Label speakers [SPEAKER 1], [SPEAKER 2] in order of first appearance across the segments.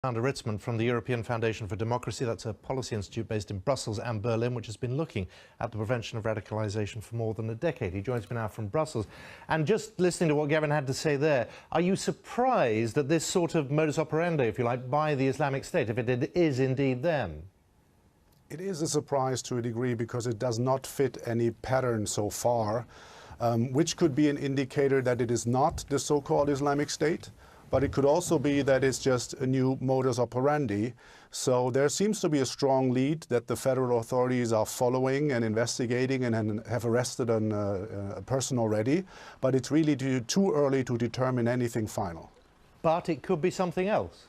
[SPEAKER 1] Ritzmann from the European Foundation for Democracy. That's a policy institute based in Brussels and Berlin, which has been looking at the prevention of radicalisation for more than a decade. He joins me now from Brussels. And just listening to what Gavin had to say there, are you surprised at this sort of modus operandi, if you like, by the Islamic State, if it is indeed them?
[SPEAKER 2] It is a surprise to a degree because it does not fit any pattern so far, which could be an indicator that it is not the so-called Islamic State. But it could also be that it's just a new modus operandi. So there seems to be a strong lead that the federal authorities are following and investigating and have arrested a person already. But it's really too early to determine anything final.
[SPEAKER 1] But it could be something else.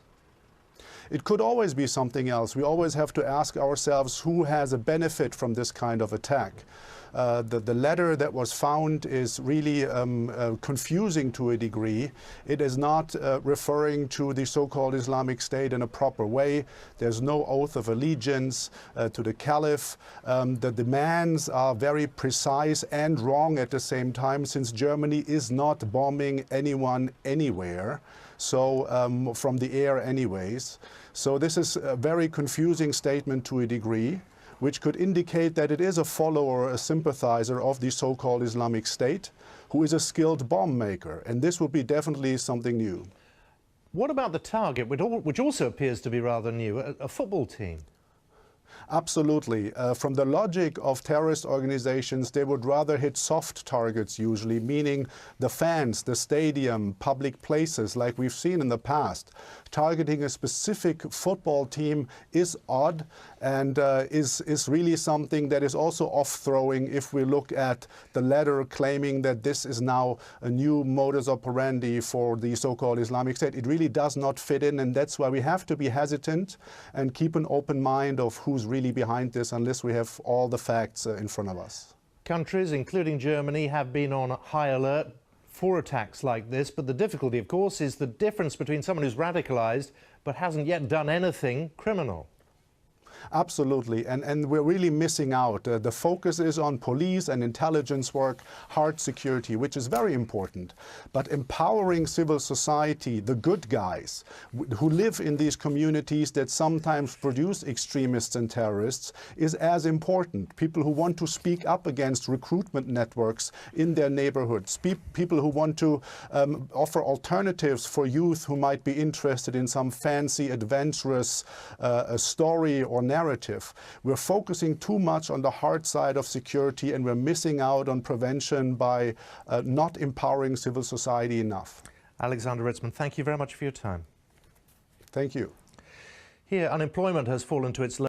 [SPEAKER 2] It could always be something else. We always have to ask ourselves who has a benefit from this kind of attack. The letter that was found is really confusing to a degree. It is not referring to the so-called Islamic State in a proper way. There's no oath of allegiance to the caliph. The demands are very precise and wrong at the same time, since Germany is not bombing anyone anywhere. So from the air anyways. So this is a very confusing statement to a degree, which could indicate that it is a follower, a sympathizer of the so-called Islamic State, who is a skilled bomb maker. And this would be definitely something new.
[SPEAKER 1] What about the target, which also appears to be rather new, a football team?
[SPEAKER 2] Absolutely. From the logic of terrorist organizations, they would rather hit soft targets usually, meaning the fans, the stadium, public places like we've seen in the past. Targeting a specific football team is odd and is really something that is also off-throwing if we look at the letter claiming that this is now a new modus operandi for the so-called Islamic State. It really does not fit in, and that's why we have to be hesitant and keep an open mind of who's really behind this unless we have all the facts in front of us.
[SPEAKER 1] Countries, including Germany, have been on high alert for attacks like this, but the difficulty, of course, is the difference between someone who's radicalised but hasn't yet done anything criminal.
[SPEAKER 2] Absolutely, and we're really missing out. The focus is on police and intelligence work, hard security, which is very important. But empowering civil society, the good guys who live in these communities that sometimes produce extremists and terrorists, is as important. People who want to speak up against recruitment networks in their neighborhoods, people who want to offer alternatives for youth who might be interested in some fancy, adventurous story or narrative. We're focusing too much on the hard side of security, and we're missing out on prevention by not empowering civil society enough.
[SPEAKER 1] Alexander Ritzmann, thank you very much for your time.
[SPEAKER 2] Thank you.
[SPEAKER 1] Here, unemployment has fallen to its